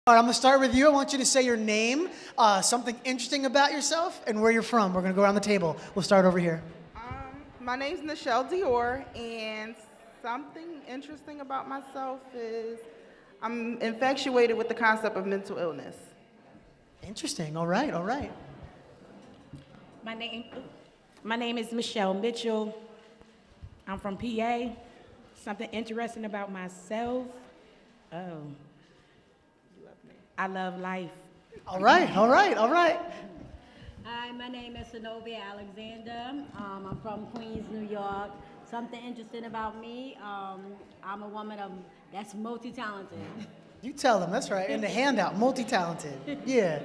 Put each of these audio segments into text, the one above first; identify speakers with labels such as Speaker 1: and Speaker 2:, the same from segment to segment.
Speaker 1: All right, I'm gonna start with you. I want you to say your name, something interesting about yourself, and where you're from. We're gonna go around the table. We'll start over here.
Speaker 2: My name's Nichelle Dior, and something interesting about myself is I'm infatuated with the concept of mental illness.
Speaker 1: Interesting. All right, all right.
Speaker 3: My name, my name is Michelle Mitchell. I'm from PA. Something interesting about myself. Oh, I love life.
Speaker 1: All right, all right, all right.
Speaker 4: Hi, my name is Zenobia Alexander. I'm from Queens, New York. Something interesting about me, I'm a woman that's multi-talented.
Speaker 1: You tell them, that's right. In the handout, multi-talented. Yeah.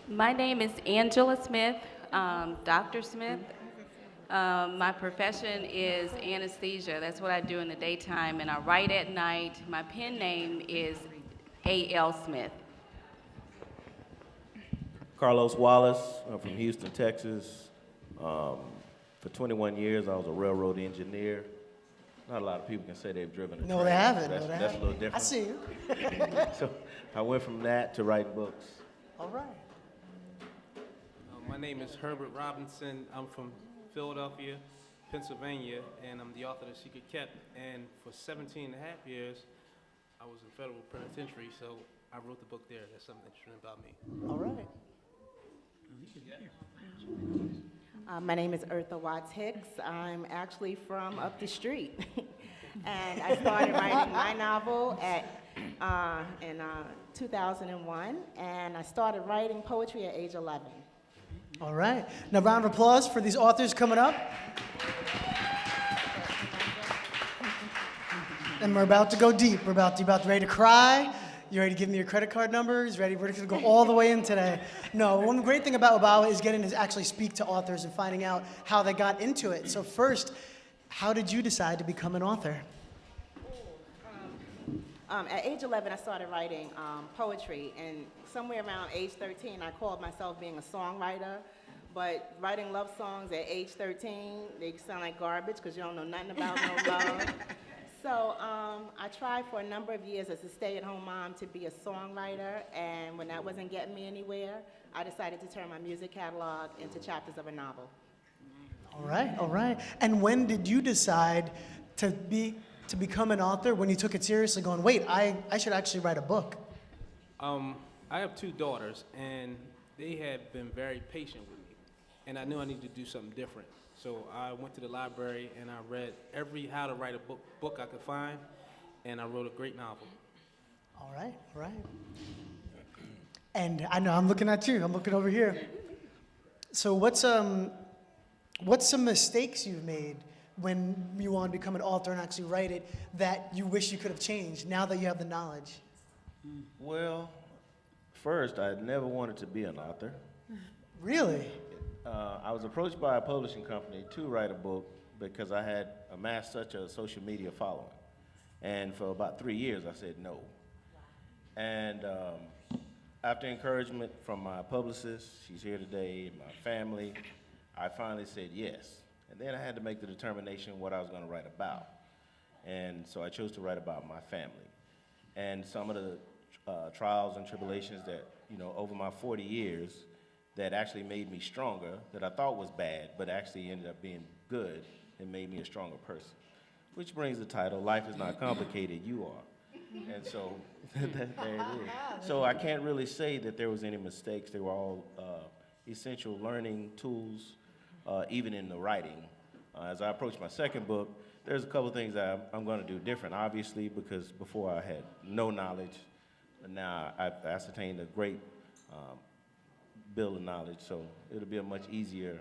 Speaker 5: My name is Angela Smith, Dr. Smith. My profession is anesthesia. That's what I do in the daytime, and I write at night. My pen name is A.L. Smith.
Speaker 6: Carlos Wallace. I'm from Houston, Texas. For 21 years, I was a railroad engineer. Not a lot of people can say they've driven a
Speaker 1: No,
Speaker 6: train.
Speaker 1: they haven't.
Speaker 6: That's,
Speaker 1: No, they
Speaker 6: that's a
Speaker 1: haven't.
Speaker 6: little different.
Speaker 1: I see you.
Speaker 6: So I went from that to writing books.
Speaker 1: All right.
Speaker 7: My name is Herbert Robinson. I'm from Philadelphia, Pennsylvania, and I'm the author of The Secret Kept. And for 17 and a half years, I was in federal penitentiary, so I wrote the book there. That's something interesting about me.
Speaker 1: All right.
Speaker 8: My name is Eartha Watts Hicks. I'm actually from up the street. And I started writing my novel in 2001, and I started writing poetry at age 11.
Speaker 1: All right. Now, round of applause for these authors coming up. And we're about to go deep. We're about ready to cry. You ready to give me your credit card numbers? Ready? We're going to go all the way in today. No, one great thing about UBAWA is getting to actually speak to authors and finding out how they got into it. So first, how did you decide to become an author?
Speaker 8: At age 11, I started writing poetry, and somewhere around age 13, I called myself being a songwriter. But writing love songs at age 13, they sound like garbage because you don't know nothing about no love. So I tried for a number of years as a stay-at-home mom to be a songwriter, and when that wasn't getting me anywhere, I decided to turn my music catalog into chapters of a novel.
Speaker 1: All right, all right. And when did you decide to become an author, when you took it seriously, going, wait, I should actually write a book?
Speaker 7: I have two daughters, and they have been very patient with me. And I knew I needed to do something different. So I went to the library, and I read every how to write a book I could find, and I wrote a great novel.
Speaker 1: All right, all right. And I know, I'm looking at you. I'm looking over here. So what's some mistakes you've made when you want to become an author and actually write it that you wish you could have changed now that you have the knowledge?
Speaker 6: Well, first, I never wanted to be an author.
Speaker 1: Really?
Speaker 6: I was approached by a publishing company to write a book because I had amassed such a social media following. And for about 3 years, I said no. And after encouragement from my publicist, she's here today, and my family, I finally said yes. And then I had to make the determination what I was going to write about. And so I chose to write about my family. And some of the trials and tribulations that, over my 40 years, that actually made me stronger, that I thought was bad, but actually ended up being good and made me a stronger person. Which brings the title, Life is Not Complicated, You Are. And so, there it is. So I can't really say that there was any mistakes. They were all essential learning tools, even in the writing. As I approach my second book, there's a couple of things that I'm going to do different, obviously, because before I had no knowledge, but now I've ascertained a great build of knowledge, so it'll be a much easier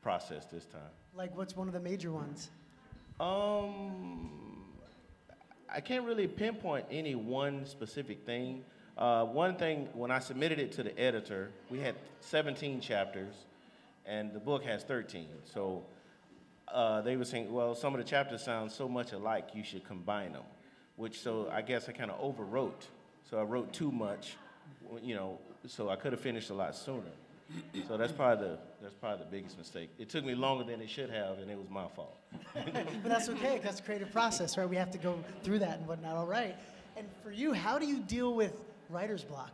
Speaker 6: process this time.
Speaker 1: Like, what's one of the major ones?
Speaker 6: I can't really pinpoint any one specific thing. One thing, when I submitted it to the editor, we had 17 chapters, and the book has 13. So they were saying, well, some of the chapters sound so much alike, you should combine them. So I guess I kind of overwrote. So I wrote too much, so I could have finished a lot sooner. So that's probably the biggest mistake. It took me longer than it should have, and it was my fault.
Speaker 1: But that's okay, 'cause that's the creative process, right? We have to go through that and whatnot. All right. And for you, how do you deal with writer's block?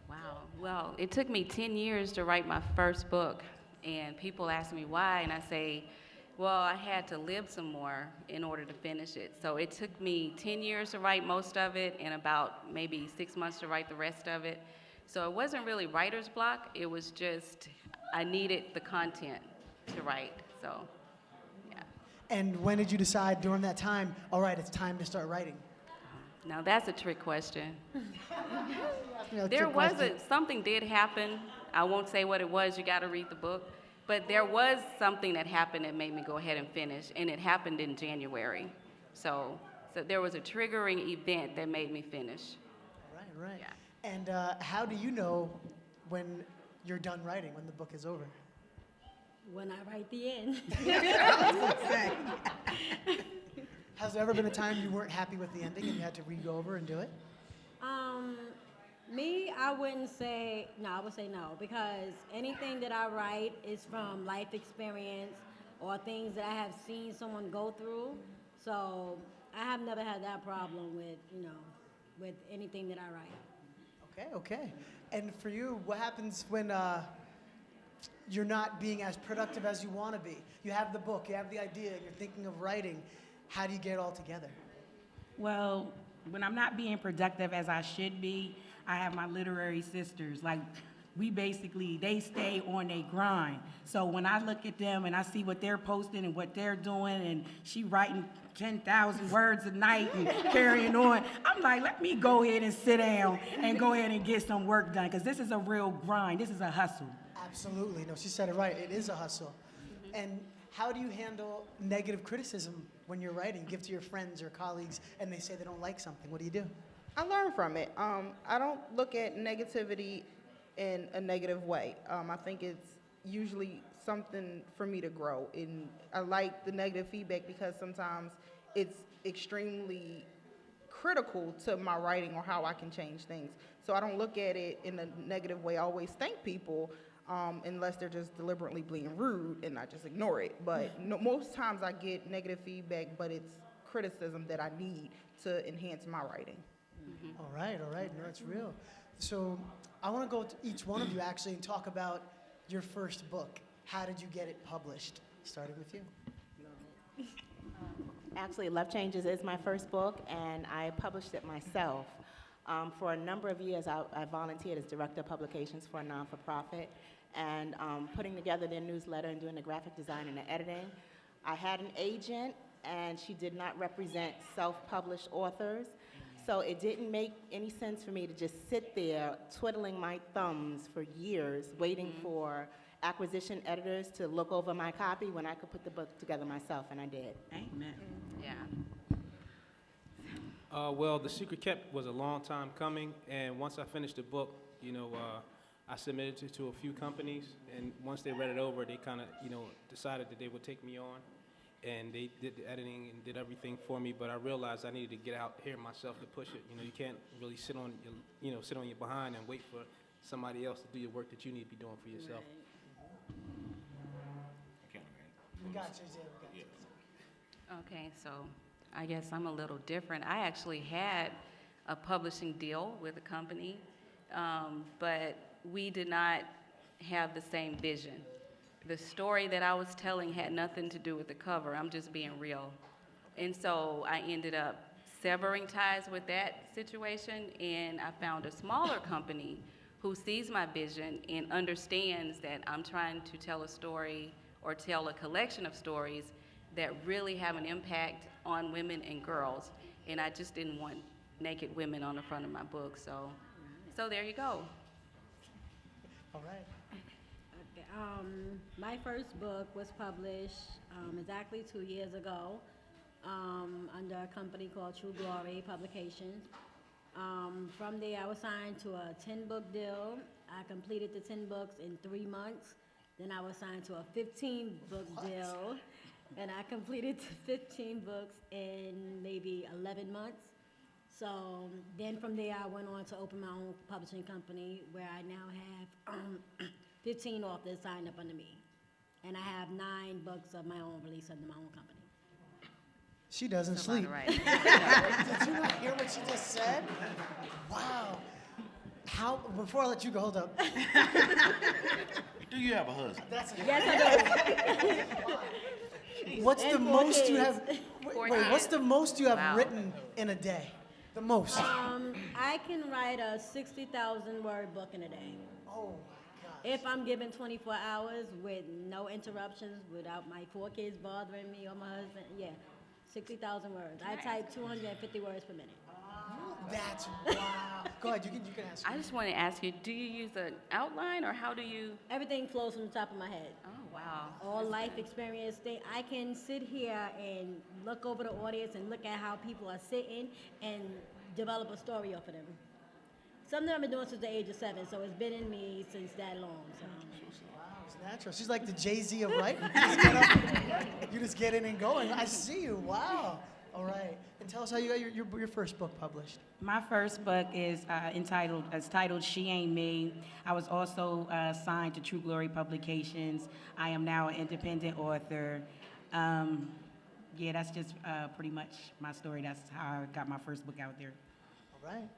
Speaker 5: Wow. Well, it took me 10 years to write my first book, and people ask me why, and I say, well, I had to live some more in order to finish it. So it took me 10 years to write most of it and about maybe 6 months to write the rest of it. So it wasn't really writer's block, it was just I needed the content to write, so yeah.
Speaker 1: And when did you decide during that time, all right, it's time to start writing?
Speaker 5: Now that's a trick question.
Speaker 1: You know,
Speaker 5: There
Speaker 1: trick
Speaker 5: was
Speaker 1: question.
Speaker 5: something did happen. I won't say what it was, you gotta read the book. But there was something that happened that made me go ahead and finish, and it happened in January. So there was a triggering event that made me finish.
Speaker 1: Right, right.
Speaker 5: Yeah.
Speaker 1: And how do you know when you're done writing, when the book is over?
Speaker 4: When I write the end.
Speaker 1: Has there ever been a time you weren't happy with the ending and you had to re-go over and do it?
Speaker 4: Me, I wouldn't say, no, I would say no, because anything that I write is from life experience or things that I have seen someone go through. So I have never had that problem with, with anything that I write.
Speaker 1: Okay, okay. And for you, what happens when you're not being as productive as you want to be? You have the book, you have the idea, and you're thinking of writing. How do you get it all together?
Speaker 3: Well, when I'm not being productive as I should be, I have my literary sisters. Like, they stay on their grind. So when I look at them and I see what they're posting and what they're doing, and she writing 10,000 words a night and carrying on, I'm like, let me go ahead and sit down and go ahead and get some work done, because this is a real grind. This is a hustle.
Speaker 1: Absolutely. No, she said it right. It is a hustle. And how do you handle negative criticism when you're writing? Give to your friends or colleagues and they say they don't like something. What do you do?
Speaker 2: I learn from it. I don't look at negativity in a negative way. I think it's usually something for me to grow. And I like the negative feedback because sometimes it's extremely critical to my writing or how I can change things. So I don't look at it in a negative way. I always thank people unless they're just deliberately being rude, and I just ignore it. But most times I get negative feedback, but it's criticism that I need to enhance my writing.
Speaker 1: All right, all right. No, that's real. So I want to go to each one of you actually and talk about your first book. How did you get it published? Starting with you.
Speaker 8: Actually, Love Changes is my first book, and I published it myself. For a number of years, I volunteered as director of publications for a non-for-profit, and putting together their newsletter and doing the graphic design and the editing. I had an agent, and she did not represent self-published authors, so it didn't make any sense for me to just sit there twiddling my thumbs for years, waiting for acquisition editors to look over my copy when I could put the book together myself, and I did.
Speaker 3: Amen.
Speaker 5: Yeah.
Speaker 7: Well, The Secret Kept was a long time coming, and once I finished the book, I submitted it to a few companies, and once they read it over, they kind of, decided that they would take me on, and they did the editing and did everything for me, but I realized I needed to get out here myself to push it. You can't really sit on your behind and wait for somebody else to do your work that you need to be doing for yourself.
Speaker 1: We got you, Zay. We got you.
Speaker 5: Okay, so I guess I'm a little different. I actually had a publishing deal with a company, but we did not have the same vision. The story that I was telling had nothing to do with the cover. I'm just being real. And so I ended up severing ties with that situation, and I found a smaller company who sees my vision and understands that I'm trying to tell a story or tell a collection of stories that really have an impact on women and girls. And I just didn't want naked women on the front of my book, so there you go.
Speaker 1: All right.
Speaker 4: Okay, my first book was published exactly 2 years ago under a company called True Glory Publications. From there, I was signed to a 10-book deal. I completed the 10 books in 3 months. Then I was signed to a 15-book deal, and I completed the 15 books in maybe 11 months. So then from there, I went on to open my own publishing company, where I now have 15 authors signed up under me. And I have 9 books of my own released under my own company.
Speaker 1: She doesn't
Speaker 5: It's a lot
Speaker 1: sleep.
Speaker 5: of writing.
Speaker 1: Did you not hear what she just said? Wow. How, before I let you go, hold up.
Speaker 6: Do you have a husband?
Speaker 1: That's
Speaker 4: Yes, I do.
Speaker 1: What's the
Speaker 4: And 4
Speaker 1: most you
Speaker 4: kids.
Speaker 1: have,
Speaker 5: Four
Speaker 1: wait, what's
Speaker 5: kids.
Speaker 1: the most you have
Speaker 5: Wow.
Speaker 1: written in a day? The most?
Speaker 4: I can write a 60,000 word book in a day.
Speaker 1: Oh my God.
Speaker 4: If I'm given 24 hours with no interruptions, without my 4 kids bothering me or my husband, yeah, 60,000 words. I type 250 words per minute.
Speaker 1: That's, wow. Go ahead, you can ask.
Speaker 5: I just want to ask you, do you use an outline or how do you?
Speaker 4: Everything flows from the top of my head.
Speaker 5: Oh, wow.
Speaker 4: All life experience thing. I can sit here and look over the audience and look at how people are sitting and develop a story off of them. Something I've been doing since the age of 7, so it's been in me since that long. So.
Speaker 1: Wow, it's natural. She's like the Jay-Z of writing. You just get up, you just get in and go, and I see you. Wow. All right. And tell us how you got your first book published.
Speaker 3: My first book is titled She Ain't Me. I was also signed to True Glory Publications. I am now an independent author. Yeah, that's just pretty much my story. That's how I got my first book out there.
Speaker 1: All right.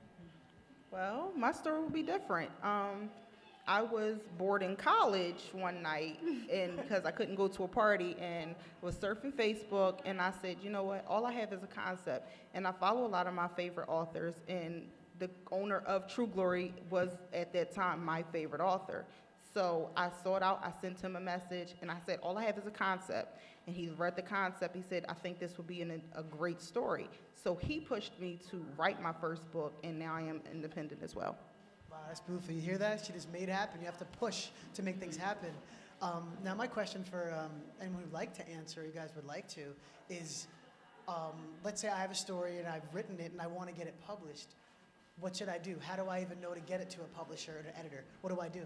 Speaker 2: Well, my story will be different. I was bored in college one night, and because I couldn't go to a party, and was surfing Facebook, and I said, you know what? All I have is a concept, and I follow a lot of my favorite authors, and the owner of True Glory was at that time my favorite author. So I sought out, I sent him a message, and I said, all I have is a concept. And he read the concept. He said, I think this would be a great story. So he pushed me to write my first book, and now I am independent as well.
Speaker 1: Wow, that's beautiful. You hear that? She just made it happen. You have to push to make things happen. Now, my question for anyone who'd like to answer, you guys would like to, is let's say I have a story and I've written it and I want to get it published. What should I do? How do I even know to get it to a publisher or an editor? What do I do?